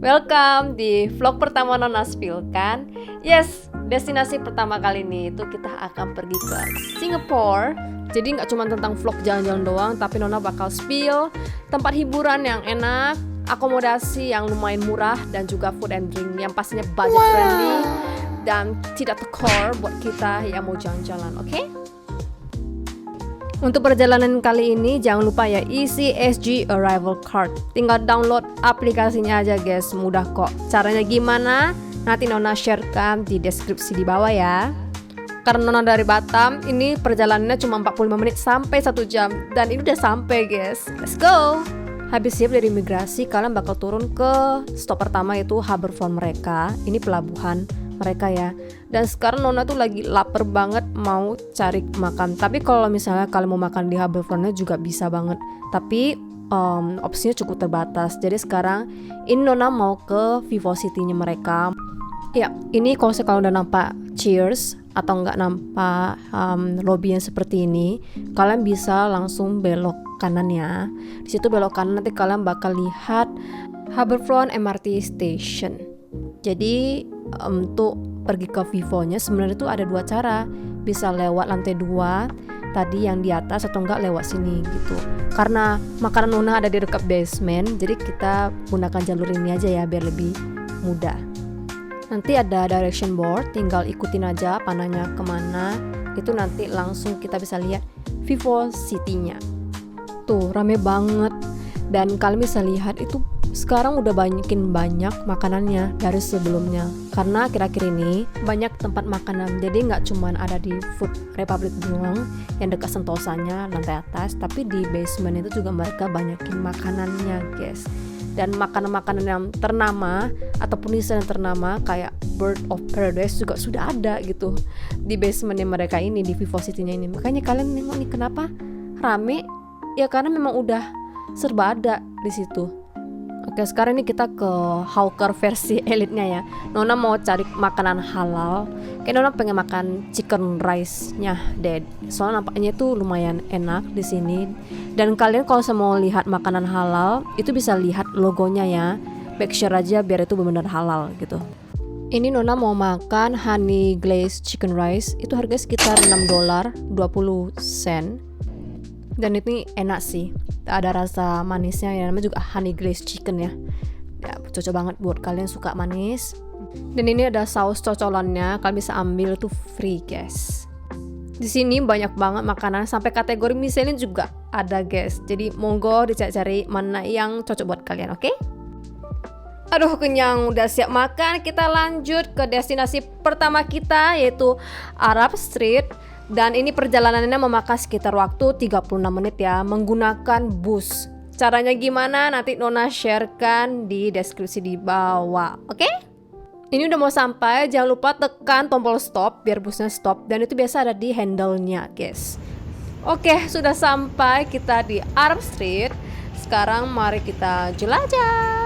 Welcome di vlog pertama Nona Spill kan. Yes, destinasi pertama kali ini itu kita akan pergi ke Singapura. Jadi nggak cuma tentang vlog jalan-jalan doang, tapi Nona bakal spill tempat hiburan yang enak, akomodasi yang lumayan murah, dan juga food and drink yang pastinya budget friendly dan tidak tekor buat kita yang mau jalan-jalan, oke? Untuk perjalanan kali ini jangan lupa ya isi SG Arrival Card. Tinggal download aplikasinya aja guys, mudah kok. Caranya gimana? Nanti Nona sharekan di deskripsi di bawah ya. Karena Nona dari Batam, ini perjalanannya cuma 45 menit sampai 1 jam. Dan ini udah sampai guys, let's go! Habis siap dari imigrasi, kalian bakal turun ke stop pertama yaitu Harbourfront mereka. Ini pelabuhan mereka ya. Dan sekarang Nona tuh lagi lapar banget mau cari makan. Tapi kalau misalnya kalian mau makan di Harbourfrontnya juga bisa banget. Tapi opsinya cukup terbatas. Jadi sekarang ini Nona mau ke Vivocity-nya mereka. Ya, ini kalau udah nampak Cheers atau nggak nampak lobby yang seperti ini, kalian bisa langsung belok kanan ya. Di situ belok kanan nanti kalian bakal lihat Harbourfront MRT Station. Jadi untuk pergi ke Vivo-nya sebenarnya itu ada 2 cara. Bisa lewat lantai 2 tadi yang di atas atau enggak lewat sini gitu. Karena makanan Nona ada di dekat basement, jadi kita gunakan jalur ini aja ya biar lebih mudah. Nanti ada direction board, tinggal ikutin aja panahnya kemana. Itu nanti langsung kita bisa lihat Vivocity-nya. Tuh rame banget. Dan kalian bisa lihat itu sekarang udah banyak makanannya dari sebelumnya. Karena akhir-akhir ini banyak tempat makanan. Jadi nggak cuma ada di Food Republic doang yang dekat Sentosanya lantai atas, tapi di basement itu juga mereka banyakin makanannya guys. Dan makanan-makanan yang ternama ataupun desain yang ternama kayak Bird of Paradise juga sudah ada gitu di basementnya mereka ini, di Vivocity-nya ini. Makanya kalian nengok nih kenapa rame? Ya karena memang udah serba ada di situ. Oke, sekarang ini kita ke hawker versi elitnya ya. Nona mau cari makanan halal. Kayak Nona pengen makan chicken rice-nya deh. Soalnya nampaknya itu lumayan enak di sini. Dan kalian kalau mau lihat makanan halal, itu bisa lihat logonya ya. Make sure aja biar itu benar-benar halal gitu. Ini Nona mau makan honey glazed chicken rice. Itu harga sekitar $6.20. Dan ini enak sih. Ada rasa manisnya ya, namanya juga honey glazed chicken ya. Ya cocok banget buat kalian suka manis. Dan ini ada saus cocolannya, kalian bisa ambil tuh free guys. Di sini banyak banget makanan sampai kategori Michelin juga ada guys. Jadi monggo dicari-cari mana yang cocok buat kalian, oke? Aduh kenyang, udah siap makan. Kita lanjut ke destinasi pertama kita yaitu Arab Street. Dan ini perjalanannya memakan sekitar waktu 36 menit ya, menggunakan bus. Caranya gimana nanti Nona sharekan di deskripsi di bawah, oke? Ini udah mau sampai, jangan lupa tekan tombol stop biar busnya stop. Dan itu biasa ada di handle-nya guys. Oke, sudah sampai kita di Arab Street. Sekarang mari kita jelajah.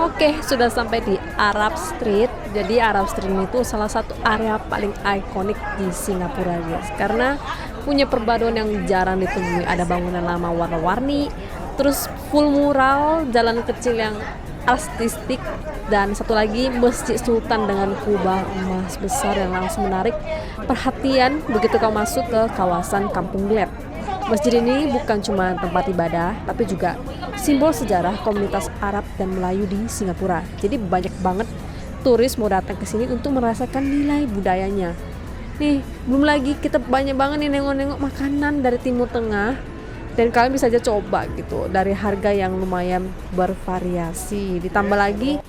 Oke, sudah sampai di Arab Street. Jadi Arab Street itu salah satu area paling ikonik di Singapura guys. Karena punya perpaduan yang jarang ditemui. Ada bangunan lama warna-warni, terus full mural, jalan kecil yang artistik, dan satu lagi Masjid Sultan dengan kubah emas besar yang langsung menarik perhatian begitu kau masuk ke kawasan Kampung Glad. Masjid ini bukan cuma tempat ibadah, tapi juga simbol sejarah komunitas Arab dan Melayu di Singapura. Jadi banyak banget turis mau datang ke sini untuk merasakan nilai budayanya. Nih, belum lagi kita banyak banget nih nengok-nengok makanan dari Timur Tengah. Dan kalian bisa aja coba gitu, dari harga yang lumayan bervariasi. Ditambah lagi,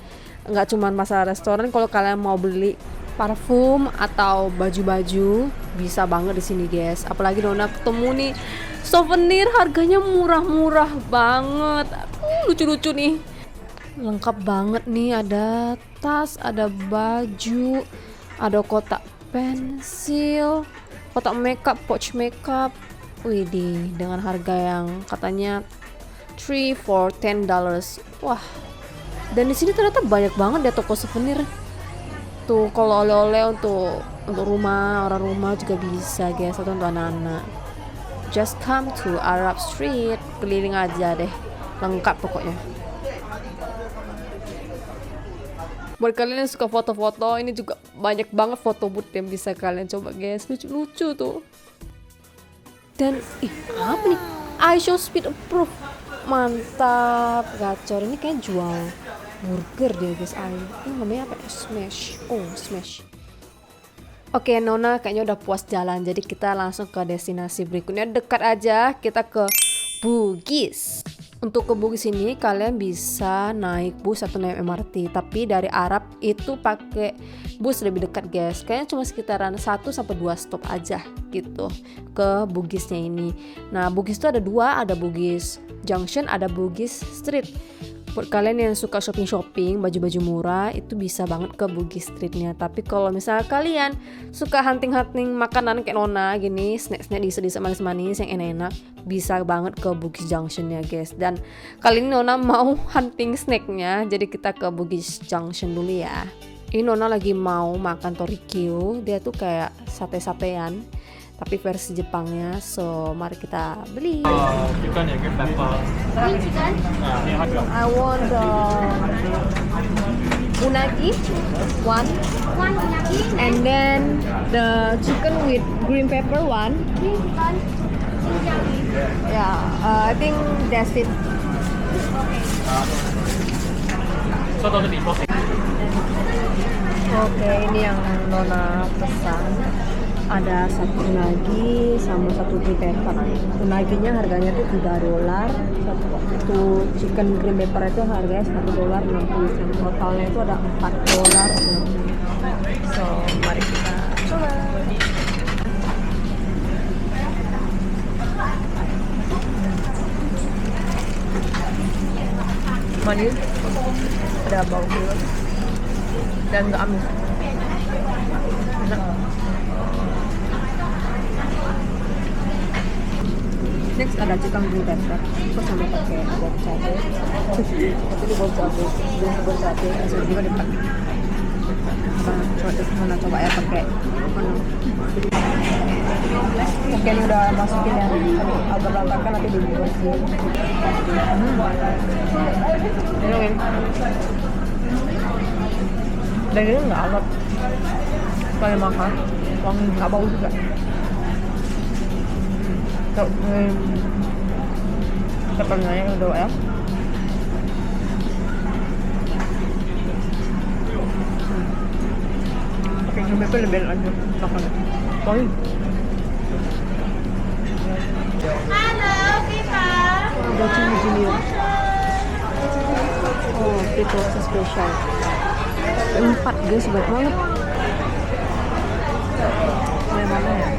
nggak cuma masalah restoran, kalau kalian mau beli parfum atau baju-baju bisa banget di sini guys. Apalagi Nona ketemu nih souvenir harganya murah-murah banget. Lucu-lucu nih. Lengkap banget nih, ada tas, ada baju, ada kotak pensil, kotak makeup, pouch makeup. Widih, dengan harga yang katanya 3 for $10. Wah, dan di sini ternyata banyak banget ya toko souvenir. Tuh kalau oleh-oleh untuk rumah, orang rumah juga bisa guys, atau untuk anak-anak. Just come to Arab Street, keliling aja deh, lengkap pokoknya. Buat kalian yang suka foto-foto, ini juga banyak banget foto booth yang bisa kalian coba guys, lucu-lucu tuh. Dan apa nih? iShow Speed Approved, mantap, gacor. Ini kayak jual burger dia guys. Ini namanya apa? Smash. Oh, Smash. Oke, Nona kayaknya udah puas jalan, jadi kita langsung ke destinasi berikutnya. Dekat aja, kita ke Bugis. Untuk ke Bugis ini kalian bisa naik bus atau naik MRT, tapi dari Arab itu pakai bus lebih dekat guys. Kayaknya cuma sekitaran 1-2 stop aja gitu ke Bugisnya ini. Nah, Bugis itu ada dua, ada Bugis Junction, ada Bugis Street. Buat kalian yang suka shopping-shopping, baju-baju murah, itu bisa banget ke Bugis Streetnya. Tapi kalau misalnya kalian suka hunting-hunting makanan kayak Nona gini, snack-snack dessert manis-manis yang enak-enak, bisa banget ke Bugis Junctionnya guys. Dan kali ini Nona mau hunting snacknya, jadi kita ke Bugis Junction dulu ya. Ini Nona lagi mau makan torikyo, dia tuh kayak sate-satean tapi versi Jepangnya, so mari kita beli. Chicken ya, green pepper. Green chicken? I want the unagi, one unagi, and then the chicken with green pepper one. Green chicken, yeah, I think that's it. Oke, ini yang Nona pesan. Ada satu unagi sama satu green pepper. Unaginya harganya tuh $3, satu chicken green pepper itu harganya $1.60. Totalnya itu ada $4. So mari kita coba. Manis, ada bau gula dan nggak amis. Enak. Next ada chicken green pepper, itu sama pakai bawang cabai. Tapi bawang cabai, bawang cabai, asal juga dipakai. Coba ya pakai. Oke, ini udah masukin ya. Agak berantakan nanti dibersihin. Ini dan ini nggak alot. Kalian makan, wangi, nggak bau juga. Peppernya udah ya. Pakai green pepper lebih enak aja makan. Wangi. Halo, Viva. Ada cumi ya. Oh, itu spesial. 4 guys, banyak banget. Yang mana ya?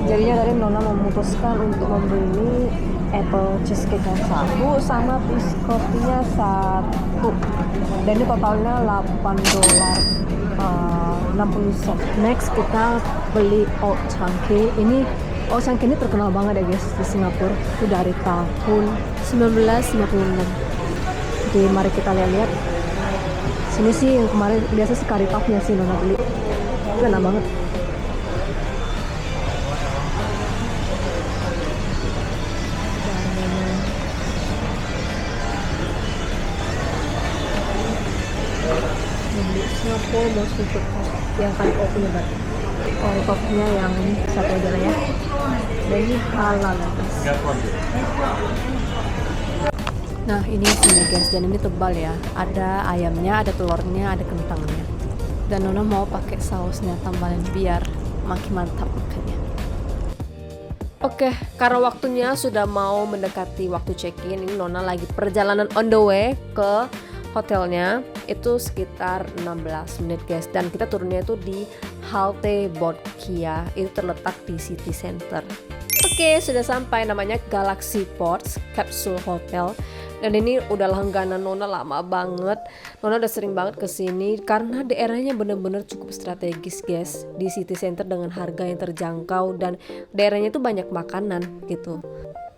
Jadinya tadi Nona memutuskan untuk membeli apple cheesecake yang satu sama biscotti-nya satu, dan ini totalnya $8.60. Next kita beli Old Chunky. Ini Old Chunky ini terkenal banget ya guys di Singapura, itu dari tahun 1956. Jadi mari kita lihat-lihat. Sini sih yang kemarin biasa sih curry puff-nya sih Nona beli, itu enak banget. Singapore most food yang curry puff-nya berarti. Curry puff-nya yang satu aja lah ya. Dan ini halal guys. Nah ini sini guys, dan ini tebal ya. Ada ayamnya, ada telurnya, ada kentangnya. Dan Nona mau pakai sausnya tambahan biar makin mantap makannya. Oke, karena waktunya sudah mau mendekati waktu check-in, ini Nona lagi perjalanan on the way ke hotelnya. Itu sekitar 16 menit guys, dan kita turunnya itu di halte Bodh Gaya, itu terletak di city center. Oke, sudah sampai, namanya Galaxy Ports Capsule Hotel. Dan ini udah langganan Nona lama banget. Nona udah sering banget kesini karena daerahnya bener-bener cukup strategis guys. Di city center dengan harga yang terjangkau dan daerahnya tuh banyak makanan gitu.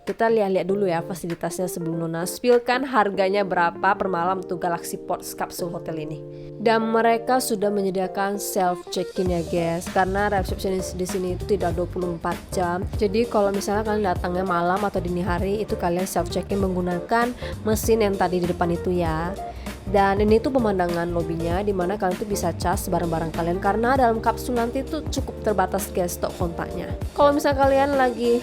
Kita lihat-lihat dulu ya fasilitasnya sebelum Nona spillkan harganya berapa per malam tuh Galaxy Ports Capsule Hotel ini. Dan mereka sudah menyediakan self check-in ya guys, karena resepsionis di sini itu tidak 24 jam. Jadi kalau misalnya kalian datangnya malam atau dini hari itu kalian self check-in menggunakan mesin yang tadi di depan itu ya. Dan ini tuh pemandangan lobbynya dimana kalian tuh bisa cas barang-barang kalian karena dalam kapsul nanti tuh cukup terbatas guys stok kontaknya. Kalau misalnya kalian lagi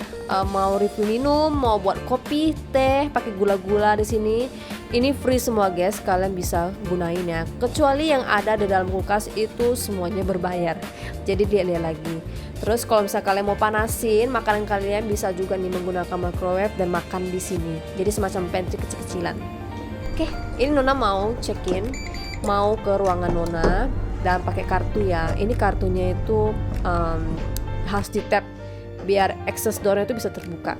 mau review minum, mau buat kopi, teh, pakai gula-gula di sini, ini free semua guys, kalian bisa gunain ya. Kecuali yang ada di dalam kulkas itu semuanya berbayar. Jadi lihat-lihat lagi. Terus kalau misalnya kalian mau panasin makanan kalian bisa juga nih menggunakan microwave dan makan di sini. Jadi semacam pantry kecil-kecilan. Oke, ini Nona mau check-in, mau ke ruangan Nona dan pakai kartu ya. Ini kartunya itu harus di tap biar access door-nya itu bisa terbuka.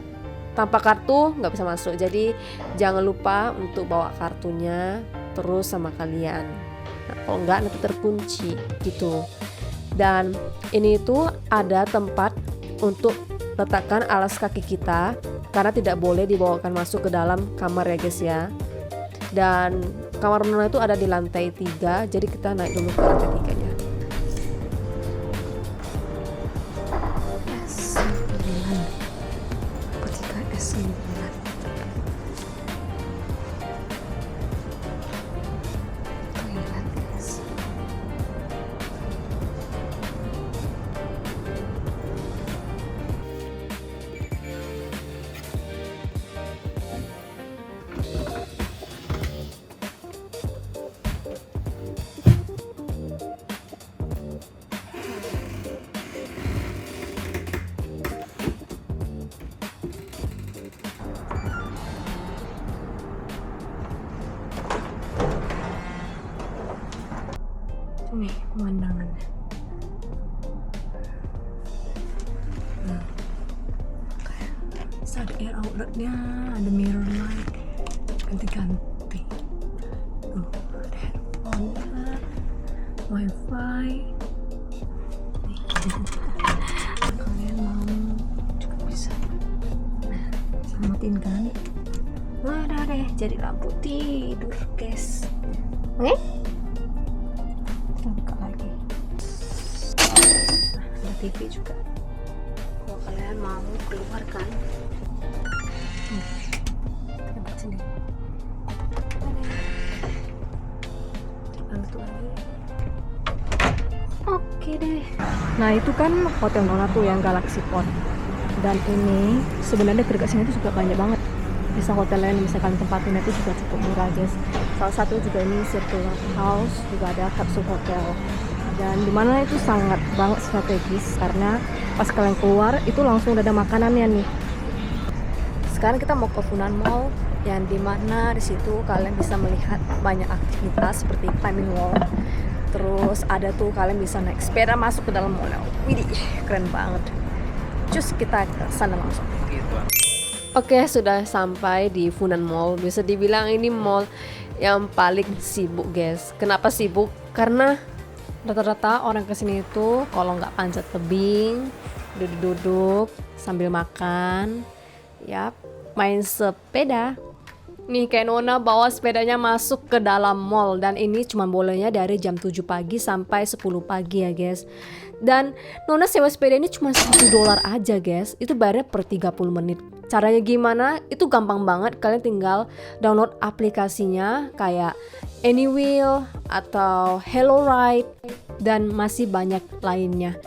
Tanpa kartu nggak bisa masuk. Jadi jangan lupa untuk bawa kartunya terus sama kalian. Nah, kalau nggak nanti terkunci gitu. Dan ini itu ada tempat untuk letakkan alas kaki kita karena tidak boleh dibawakan masuk ke dalam kamar ya guys ya. Dan kamar Nona itu ada di lantai 3, jadi kita naik dulu ke lantai 3-nya. S9 ketika S9 toilet guys. Nih pemandangannya. Nah, kayak side air outletnya, ada mirror light, ganti-ganti. Tuh, ada headphone, wifi. Nih, kalian mau juga bisa. Nah, samatin kan? Nah, udah deh, jadi lampu tidur guys. Oke? Buka lagi. Nah, ada TV juga. Kalau kalian mau keluar kan, tempat sini. Bantu lagi. Oke deh. Nah itu kan hotel Nona tuh yang Galaxy Port. Dan ini sebenarnya dekat sini tuh juga banyak banget. Bisa hotel lain misalkan tempatin itu juga cukup murah guys. Salah satu juga ini Circular House, juga ada Capsule Hotel. Dan dimana itu sangat banget strategis karena pas kalian keluar itu langsung udah ada makanannya nih. Sekarang kita mau ke Funan Mall yang dimana di situ kalian bisa melihat banyak aktivitas seperti climbing wall. Terus ada tuh kalian bisa naik sepeda masuk ke dalam mall. Widih, keren banget. Cus kita ke sana langsung. Oke, sudah sampai di Funan Mall. Bisa dibilang ini mall yang paling sibuk guys. Kenapa sibuk? Karena rata-rata orang kesini itu kalau nggak panjat tebing, duduk-duduk sambil makan, ya main sepeda. Nih kayak Nona bawa sepedanya masuk ke dalam mall dan ini cuma bolehnya dari jam 7 pagi sampai 10 pagi ya guys. Dan Nona sewa sepeda ini cuma $1 aja guys. Itu bayarnya per 30 menit. Caranya gimana? Itu gampang banget. Kalian tinggal download aplikasinya kayak Anywheel atau Hello Ride dan masih banyak lainnya.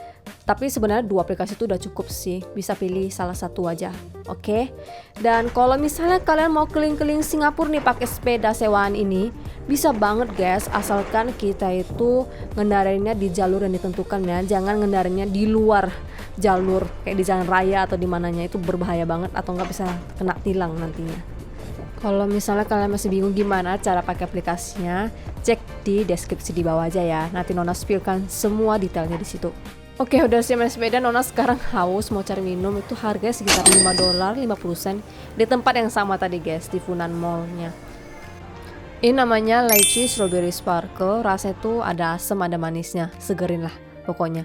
Tapi sebenarnya 2 aplikasi itu udah cukup sih. Bisa pilih salah satu aja. Oke. Dan kalau misalnya kalian mau keliling-keliling Singapura nih pakai sepeda sewaan ini, bisa banget guys, asalkan kita itu ngendarainnya di jalur yang ditentukan ya. Jangan ngendarainnya di luar jalur kayak di jalan raya atau di mananya, itu berbahaya banget atau nggak bisa kena tilang nantinya. Kalau misalnya kalian masih bingung gimana cara pakai aplikasinya, cek di deskripsi di bawah aja ya. Nanti Nona spillkan semua detailnya di situ. Oke, udah siap main sepeda. Nona sekarang haus mau cari minum. Itu harganya sekitar $5.50 di tempat yang sama tadi guys, di Funan Mall-nya. Ini namanya lychee strawberry sparkle. Rasanya tuh ada asam ada manisnya, segerin lah pokoknya.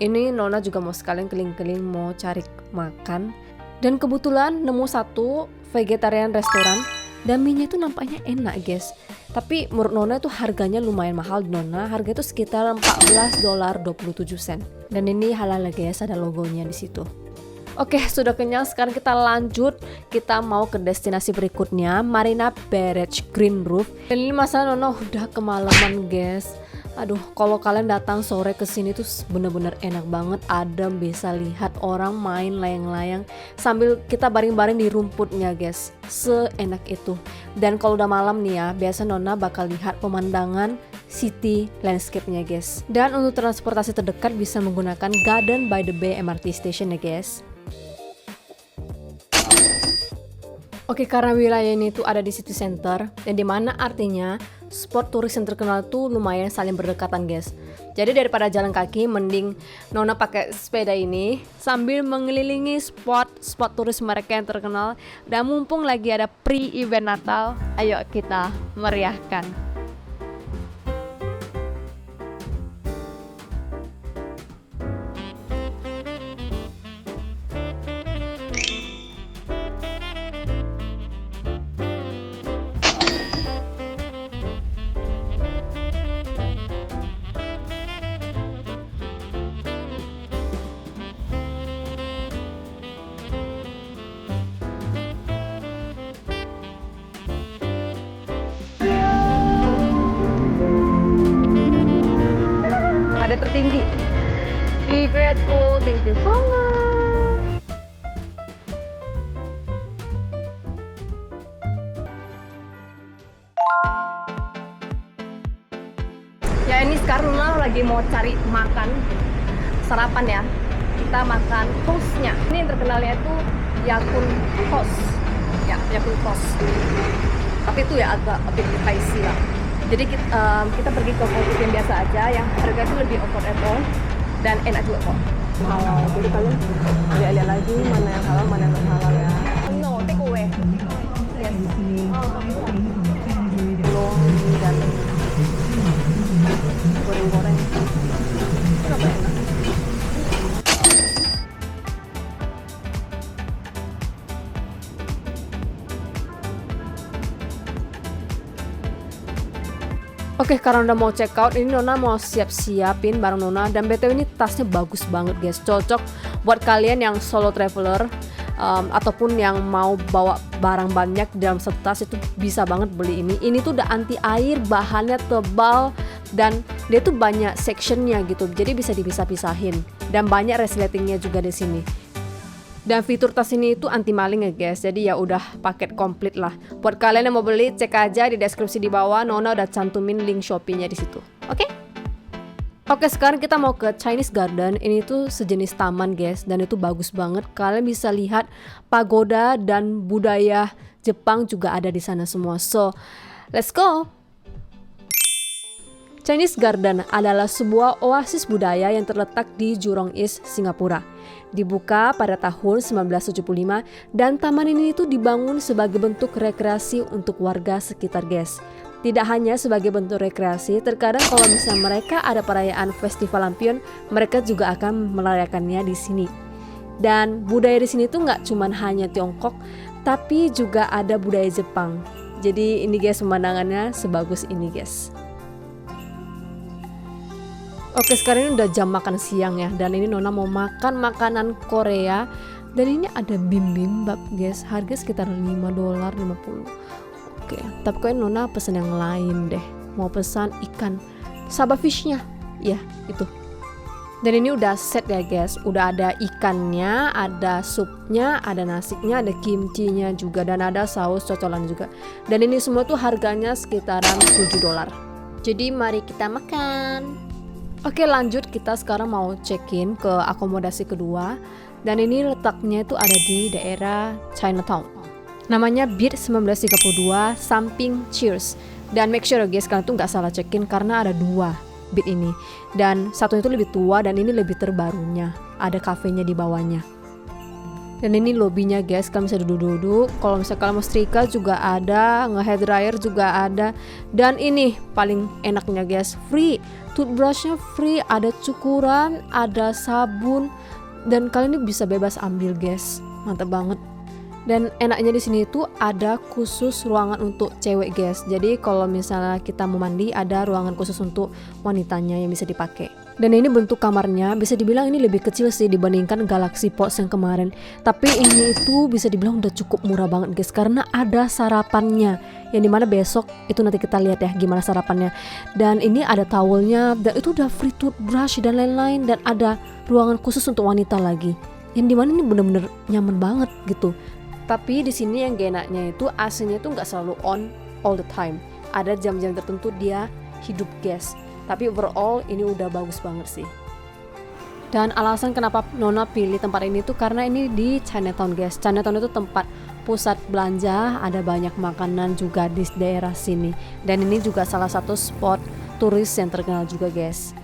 Ini Nona juga mau sekalian keliling-keliling mau cari makan. Dan kebetulan nemu satu vegetarian restoran dan mie-nya itu nampaknya enak guys. Tapi menurut Nona itu harganya lumayan mahal di Nona. Harga itu sekitar $14.27. Dan ini halal guys, ada logonya di situ. Oke, sudah kenyang. Sekarang kita lanjut. Kita mau ke destinasi berikutnya, Marina Barrage Green Roof. Dan ini masalah Nona udah kemalaman guys. Aduh, kalau kalian datang sore ke sini tuh bener-bener enak banget. Adem, bisa lihat orang main layang-layang sambil kita baring-baring di rumputnya guys. Seenak itu. Dan kalau udah malam nih ya, biasa Nona bakal lihat pemandangan city landscape-nya guys. Dan untuk transportasi terdekat bisa menggunakan Garden by the Bay MRT Station ya guys. Oke, karena wilayah ini tuh ada di city center, dan dimana artinya spot turis yang terkenal tuh lumayan saling berdekatan guys. Jadi daripada jalan kaki, mending Nona pakai sepeda ini sambil mengelilingi spot turis mereka yang terkenal. Dan mumpung lagi ada pre-event Natal, ayo kita meriahkan. Ada tertinggi. Grateful, thank you so much. Ya ini sekarang Nona lagi mau cari makan sarapan ya. Kita makan toastnya. Ini yang terkenalnya itu Yakun Toast. Ya, Yakun Toast. Tapi itu ya agak pricey lah. Jadi kita pergi ke kopi yang biasa aja, yang harga itu lebih affordable dan enak juga kok. Halal. Jadi kalian lihat lagi mana yang halal, mana yang non halal ya. No, take away. Yes. Belum dan goreng-goreng. Kenapa enak? Oke, karena udah mau check out, ini Nona mau siap-siapin barang Nona. Dan BTW ini tasnya bagus banget guys, cocok buat kalian yang solo traveler ataupun yang mau bawa barang banyak dalam satu tas, itu bisa banget beli ini. Ini tuh udah anti air, bahannya tebal, dan dia tuh banyak sectionnya gitu, jadi bisa dipisah-pisahin. Dan banyak resletingnya juga di sini. Dan fitur tas ini itu anti maling ya guys. Jadi ya udah paket komplit lah. Buat kalian yang mau beli, cek aja di deskripsi di bawah. Nona udah cantumin link Shopee-nya di situ. Oke? Oke, sekarang kita mau ke Chinese Garden. Ini tuh sejenis taman guys, dan itu bagus banget. Kalian bisa lihat pagoda dan budaya Jepang juga ada di sana semua. So, let's go. Chinese Garden adalah sebuah oasis budaya yang terletak di Jurong East, Singapura. Dibuka pada tahun 1975 dan taman ini itu dibangun sebagai bentuk rekreasi untuk warga sekitar guys. Tidak hanya sebagai bentuk rekreasi, terkadang kalau misalnya mereka ada perayaan festival lampion, mereka juga akan merayakannya di sini. Dan budaya di sini tuh nggak cuma hanya Tiongkok, tapi juga ada budaya Jepang. Jadi ini guys, pemandangannya sebagus ini guys. Oke, sekarang ini udah jam makan siang ya, dan ini Nona mau makan makanan Korea. Dan ini ada bibimbap guys, harga sekitar $5.50. Oke, tapi kok Nona pesen yang lain deh. Mau pesan ikan saba fishnya, ya itu. Dan ini udah set ya guys, udah ada ikannya, ada supnya, ada nasinya, ada kimchinya juga, dan ada saus cocolan juga. Dan ini semua tuh harganya sekitaran $7. Jadi mari kita makan. Oke, lanjut, kita sekarang mau check-in ke akomodasi kedua. Dan ini letaknya itu ada di daerah Chinatown. Namanya Beat 1932 Samping Cheers. Dan make sure guys, kalian tuh nggak salah check-in karena ada dua. Beat ini. Dan satunya itu lebih tua dan ini lebih terbarunya. Ada kafenya di bawahnya. Dan ini lobbynya guys, kalian bisa duduk-duduk. Kalau misalnya kalian mau setrika juga ada, nge-hair dryer juga ada. Dan ini paling enaknya guys, free. Toothbrushnya free, ada cukuran, ada sabun, dan kalian ini bisa bebas ambil guys. Mantap banget. Dan enaknya di sini itu ada khusus ruangan untuk cewek guys. Jadi kalau misalnya kita mau mandi, ada ruangan khusus untuk wanitanya yang bisa dipakai. Dan ini bentuk kamarnya bisa dibilang ini lebih kecil sih dibandingkan Galaxy Pods yang kemarin. Tapi ini itu bisa dibilang udah cukup murah banget guys, karena ada sarapannya. Yang dimana besok itu nanti kita lihat ya gimana sarapannya. Dan ini ada towelnya, dan itu udah free toothbrush dan lain-lain. Dan ada ruangan khusus untuk wanita lagi. Yang dimana ini bener-bener nyaman banget gitu. Tapi di sini yang gak enaknya itu AC-nya itu nggak selalu on all the time. Ada jam-jam tertentu dia hidup guys. Tapi overall ini udah bagus banget sih. Dan alasan kenapa Nona pilih tempat ini tuh karena ini di Chinatown guys. Chinatown itu tempat pusat belanja, ada banyak makanan juga di daerah sini. Dan ini juga salah satu spot turis yang terkenal juga guys.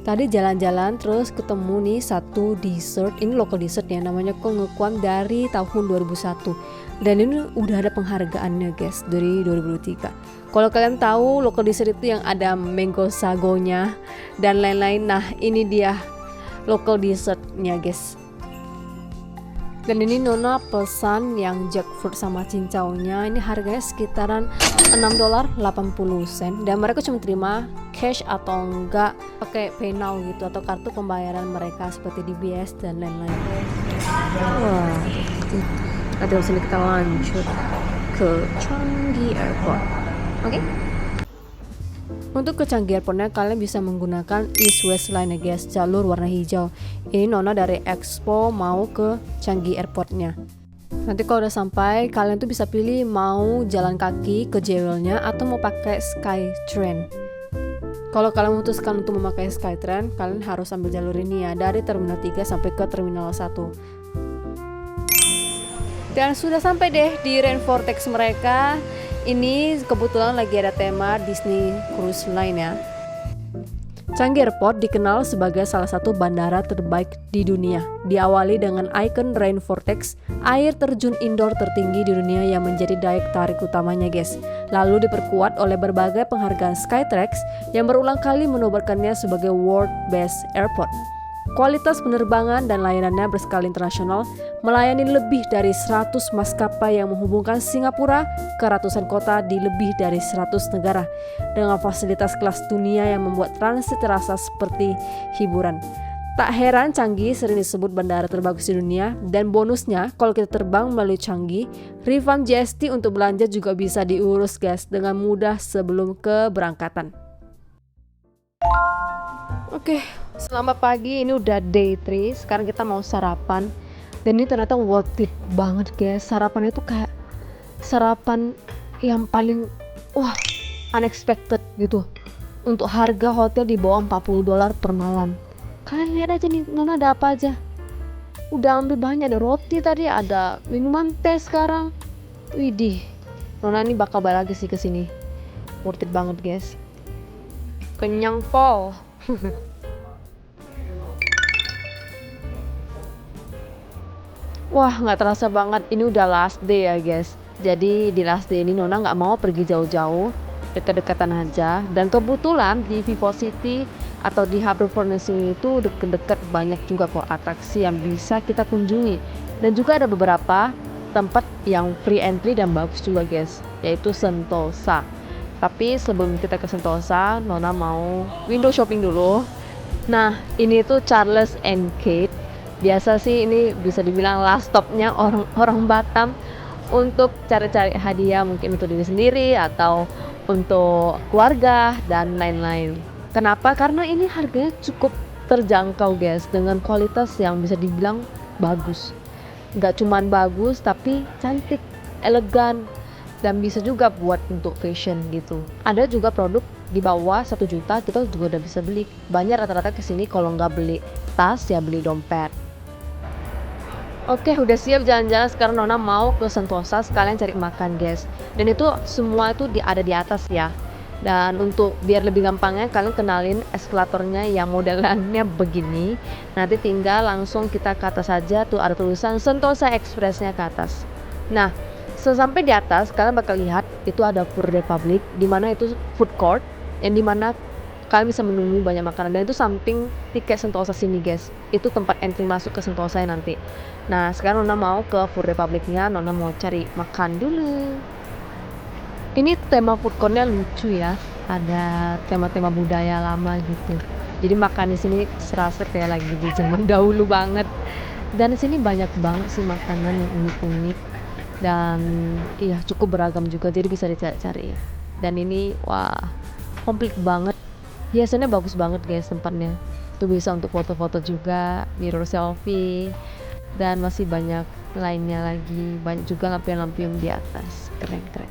Tadi jalan-jalan terus ketemu nih satu dessert, ini local dessert ya, namanya Kongekwang dari tahun 2001. Dan ini udah ada penghargaannya guys dari 2023. Kalau kalian tahu local dessert itu yang ada mango sagonya dan lain-lain, nah ini dia local dessertnya guys. Dan ini Nona pesan yang jackfruit sama cincaunya, ini harganya sekitaran $6.80. Dan mereka cuma terima cash atau enggak pakai PayNow gitu atau kartu pembayaran mereka seperti DBS dan lain-lain. Wah, nanti habis ini kita lanjut ke Changi Airport. Oke? Untuk ke Changi Airportnya kalian bisa menggunakan East West Line ya guys, jalur warna hijau. Ini Nona dari Expo mau ke Changi Airportnya. Nanti kalau udah sampai kalian tuh bisa pilih mau jalan kaki ke Jewelnya atau mau pakai Skytrain. Kalau kalian memutuskan untuk memakai Skytrain, kalian harus ambil jalur ini ya, dari Terminal 3 sampai ke Terminal 1. Dan sudah sampai deh di Rain Vortex mereka. Ini kebetulan lagi ada tema Disney Cruise Line ya. Changi Airport dikenal sebagai salah satu bandara terbaik di dunia. Diawali dengan ikon Rain Vortex, air terjun indoor tertinggi di dunia yang menjadi daya tarik utamanya guys. Lalu diperkuat oleh berbagai penghargaan Skytrax yang berulang kali menobatkannya sebagai World Best Airport. Kualitas penerbangan dan layanannya berskala internasional, melayani lebih dari 100 maskapai yang menghubungkan Singapura ke ratusan kota di lebih dari 100 negara, dengan fasilitas kelas dunia yang membuat transit terasa seperti hiburan. Tak heran Changi sering disebut bandara terbagus di dunia, dan bonusnya kalau kita terbang melalui Changi, refund GST untuk belanja juga bisa diurus guys dengan mudah sebelum keberangkatan. Oke, selamat pagi, ini udah day 3, sekarang kita mau sarapan. Dan ini ternyata worth it banget guys, sarapan itu kayak sarapan yang paling unexpected gitu. Untuk harga hotel di bawah $40 per malam. Kalian lihat aja nih, Nona ada apa aja. Udah ambil banyak, ada roti tadi, ada minuman teh sekarang. Widih, Nona ini bakal balik lagi sih ke sini. Worth it banget guys. Kenyang pol. Wah, nggak terasa banget, ini udah last day ya guys. Jadi di last day ini Nona nggak mau pergi jauh-jauh, dekat-dekatan aja. Dan kebetulan di Vivo City atau di Harbour Furnace itu deket-deket banyak juga kok atraksi yang bisa kita kunjungi. Dan juga ada beberapa tempat yang free entry dan bagus juga guys, yaitu Sentosa. Tapi sebelum kita ke Sentosa, Nona mau window shopping dulu. Nah, ini tuh Charles and Kate. Biasa sih ini bisa dibilang last stopnya orang Batam untuk cari-cari hadiah, mungkin untuk diri sendiri atau untuk keluarga dan lain-lain. Kenapa? Karena ini harganya cukup terjangkau guys, dengan kualitas yang bisa dibilang bagus. Nggak cuman bagus tapi cantik, elegan, dan bisa juga buat untuk fashion gitu. Ada juga produk di bawah 1 juta kita juga udah bisa beli. Banyak rata-rata kesini kalau nggak beli tas ya beli dompet. Oke, udah siap jalan-jalan. Sekarang Nona mau ke Sentosa sekalian cari makan, guys. Dan itu semua itu ada di atas ya. Dan untuk biar lebih gampangnya kalian kenalin eskalatornya yang modelannya begini. Nanti tinggal langsung kita ke atas saja, tuh ada tulisan Sentosa Expressnya ke atas. Nah, sesampai di atas kalian bakal lihat itu ada Food Republic, di mana itu food court yang dimana kalian bisa menunggu banyak makanan, dan itu samping tiket Sentosa sini, guys. Itu tempat entry masuk ke Sentosa nanti. Nah, sekarang Nona mau ke Food Republic-nya, Nona mau cari makan dulu. Ini tema food court-nya lucu ya. Ada tema-tema budaya lama gitu. Jadi makan di sini serasa kayak lagi di zaman dahulu banget. Dan di sini banyak banget sih makanan yang unik-unik. Dan iya cukup beragam juga, jadi bisa dicari-cari. Dan ini wah, komplit banget. Hiasannya bagus banget guys tempatnya. Tuh bisa untuk foto-foto juga, mirror selfie, dan masih banyak lainnya lagi. Banyak juga lampion-lampion di atas. Keren-keren.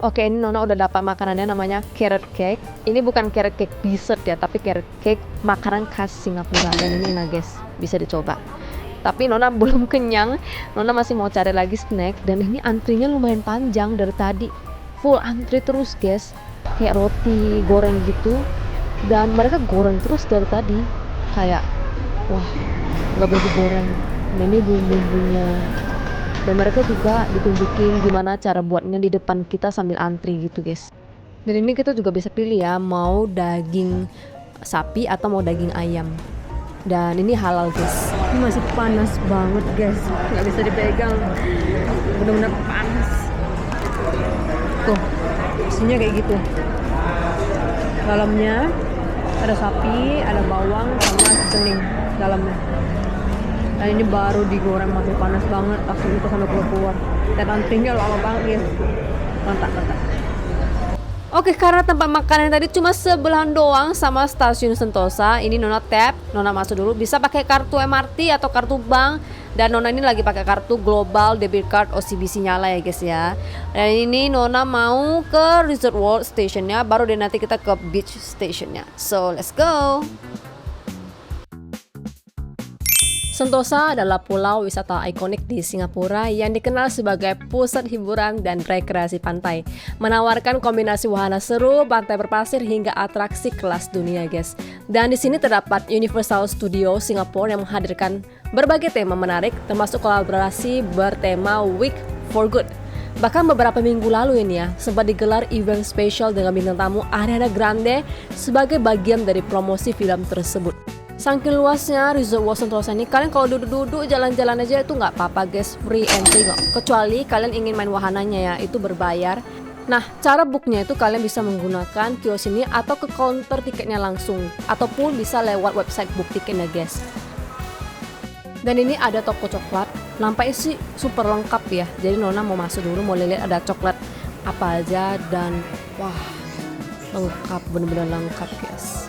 Oke, ini Nona udah dapat makanannya, namanya carrot cake. Ini bukan carrot cake dessert ya, tapi carrot cake makanan khas Singapura. Dan ini nah guys, bisa dicoba. Tapi Nona belum kenyang, Nona masih mau cari lagi snack. Dan ini antrinya lumayan panjang dari tadi. Full antri terus guys, kayak roti goreng gitu. Dan mereka goreng terus dari tadi. Kayak, wah, gak berhenti goreng. Dan ini bumbu-bumbunya. Dan mereka juga ditunjukin gimana cara buatnya di depan kita sambil antri gitu guys. Dan ini kita juga bisa pilih ya, mau daging sapi atau mau daging ayam. Dan ini halal guys. Ini masih panas banget guys, nggak bisa dipegang, benar-benar panas. Tuh, isinya kayak gitu. Dalamnya ada sapi, ada bawang sama sening dalamnya. Dan ini baru digoreng, masih panas banget, langsung itu sampai keluar. Dan antrinya lama banget guys. Mantap. Oke, karena tempat makan yang tadi cuma sebelahan doang sama stasiun Sentosa, ini Nona tap, Nona masuk dulu. Bisa pakai kartu MRT atau kartu bank. Dan Nona ini lagi pakai kartu Global Debit Card OCBC nyala ya guys ya. Dan ini Nona mau ke Resort World Stationnya, baru deh nanti kita ke Beach Stationnya. So let's go. Sentosa adalah pulau wisata ikonik di Singapura yang dikenal sebagai pusat hiburan dan rekreasi pantai. Menawarkan kombinasi wahana seru, pantai berpasir hingga atraksi kelas dunia, guys. Dan di sini terdapat Universal Studio Singapore yang menghadirkan berbagai tema menarik, termasuk kolaborasi bertema Week for Good. Bahkan beberapa minggu lalu ini ya, sempat digelar event spesial dengan bintang tamu Ariana Grande sebagai bagian dari promosi film tersebut. Saking luasnya Resort World Sentosa ini, kalian kalau duduk-duduk jalan-jalan aja itu nggak apa-apa guys, free entry kok. Kecuali kalian ingin main wahananya ya, itu berbayar. Nah, cara booknya itu kalian bisa menggunakan kios ini atau ke counter tiketnya langsung, ataupun bisa lewat website book tiketnya guys. Dan ini ada toko coklat, nampaknya sih super lengkap ya. Jadi Nona mau masuk dulu, mau lihat ada coklat apa aja, dan wah, lengkap, bener-bener lengkap guys.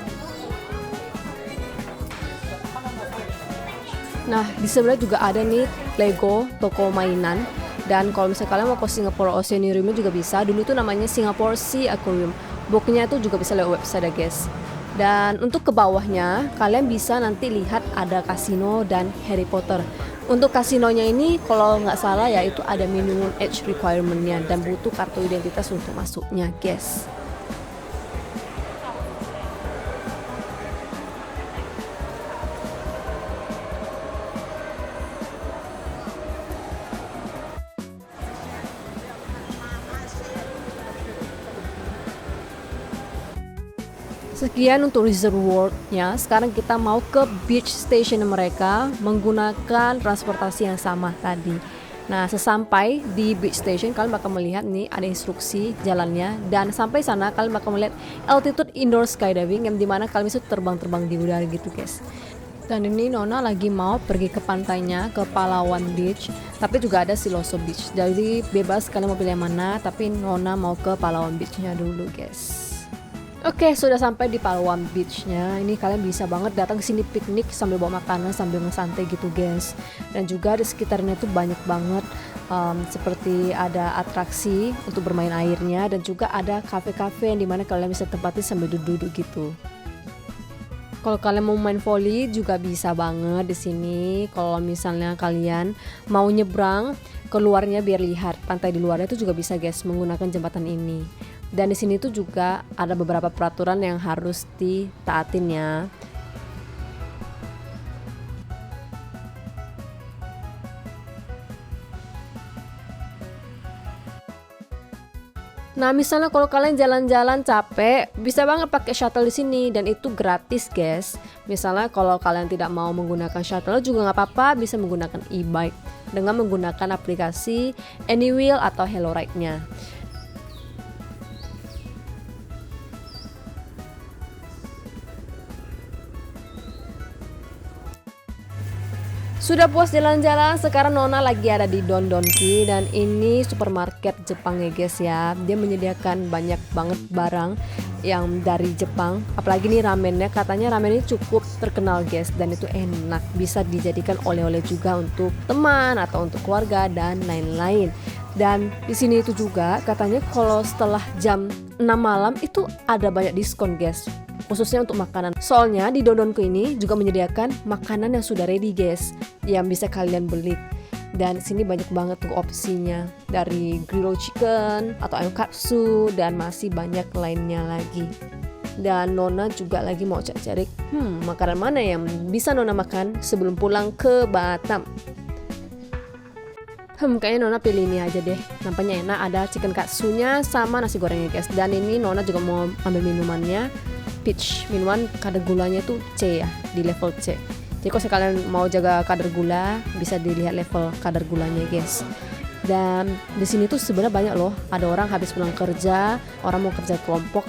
Nah, di sebelah juga ada nih Lego, toko mainan. Dan kalau misalnya kalian mau ke Singapore Oceanarium juga bisa. Dulu tuh namanya Singapore Sea Aquarium. Booknya tuh juga bisa lewat website ya guys. Dan untuk ke bawahnya, kalian bisa nanti lihat ada kasino dan Harry Potter. Untuk kasinonya ini kalau nggak salah ya itu ada minimum age requirement-nya dan butuh kartu identitas untuk masuknya guys. Sekian untuk Resort World-nya. Sekarang kita mau ke beach station mereka menggunakan transportasi yang sama tadi. Nah, sesampai di beach station kalian bakal melihat nih ada instruksi jalannya, dan sampai sana kalian bakal melihat altitude indoor skydiving yang dimana kalian bisa terbang-terbang di udara gitu guys. Dan ini Nona lagi mau pergi ke pantainya, ke Palawan Beach, tapi juga ada Siloso Beach. Jadi bebas kalian mau pilih yang mana, tapi Nona mau ke Palawan Beach-nya dulu guys. Oke, sudah sampai di Palawan Beach-nya. Ini kalian bisa banget datang ke sini piknik sambil bawa makanan sambil ngesantai gitu, guys. Dan juga di sekitarnya tuh banyak banget seperti ada atraksi untuk bermain airnya dan juga ada kafe-kafe yang dimana kalian bisa tempatin sambil duduk-duduk gitu. Kalau kalian mau main volley juga bisa banget di sini. Kalau misalnya kalian mau nyebrang keluarnya biar lihat pantai di luarnya itu juga bisa, guys, menggunakan jembatan ini. Dan di sini tuh juga ada beberapa peraturan yang harus ditaatin ya. Nah, misalnya kalau kalian jalan-jalan capek, bisa banget pakai shuttle di sini dan itu gratis, guys. Misalnya kalau kalian tidak mau menggunakan shuttle juga nggak apa-apa, bisa menggunakan e-bike dengan menggunakan aplikasi Anywheel atau HelloRide-nya. Sudah puas jalan-jalan, sekarang Nona lagi ada di Don Donki dan ini supermarket Jepang ya, guys ya. Dia menyediakan banyak banget barang yang dari Jepang. Apalagi nih ramennya, katanya ramen ini cukup terkenal, guys, dan itu enak. Bisa dijadikan oleh-oleh juga untuk teman atau untuk keluarga dan lain-lain. Dan di sini itu juga katanya kalau setelah jam 6 malam itu ada banyak diskon, guys. Khususnya untuk makanan. Soalnya di Dondonku ini juga menyediakan makanan yang sudah ready, guys, yang bisa kalian beli. Dan di sini banyak banget tuh opsinya, dari grilled chicken atau ayam katsu dan masih banyak lainnya lagi. Dan Nona juga lagi mau cari makanan mana yang bisa Nona makan sebelum pulang ke Batam. Kayaknya Nona pilih ini aja deh. Nampaknya enak, ada chicken katsunya sama nasi gorengnya, guys. Dan ini Nona juga mau ambil minumannya, peach, minuman kadar gulanya tuh C ya, di level C. Jadi kalau kalian mau jaga kadar gula, bisa dilihat level kadar gulanya, guys. Dan di sini tuh sebenarnya banyak loh. Ada orang habis pulang kerja, orang mau kerja kelompok.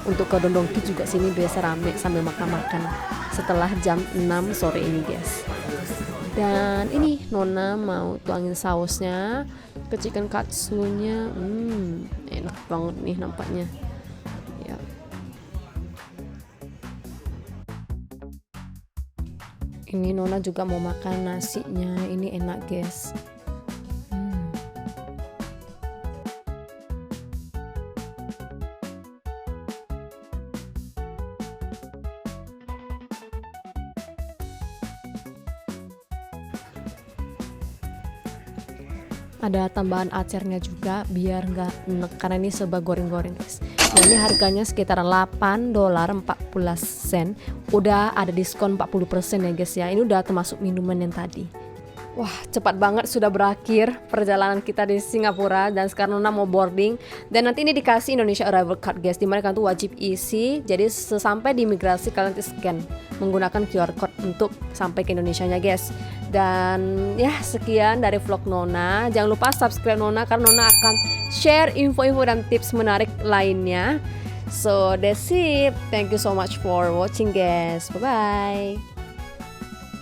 Untuk ke Don Donki juga sini biasa rame sambil makan-makan setelah jam 6 sore ini, guys. Dan ini Nona mau tuangin sausnya ke chicken katsunya. Enak banget nih nampaknya. Ya. Ini Nona juga mau makan nasinya. Ini enak, guys. Ada tambahan acernya juga biar nggak enek karena ini serba goreng-goreng, guys. Ini harganya sekitar $8.40. Udah ada diskon 40% ya, guys ya. Ini udah termasuk minuman yang tadi. Wah, cepat banget sudah berakhir perjalanan kita di Singapura dan sekarang Nona mau boarding. Dan nanti ini dikasih Indonesia Arrival Card, guys, dimana kalian tuh wajib isi. Jadi sesampai di imigrasi kalian scan menggunakan QR Code untuk sampai ke Indonesianya, guys. Dan ya sekian dari vlog Nona. Jangan lupa subscribe Nona karena Nona akan share info-info dan tips menarik lainnya. So that's it. Thank you so much for watching, guys. Bye bye.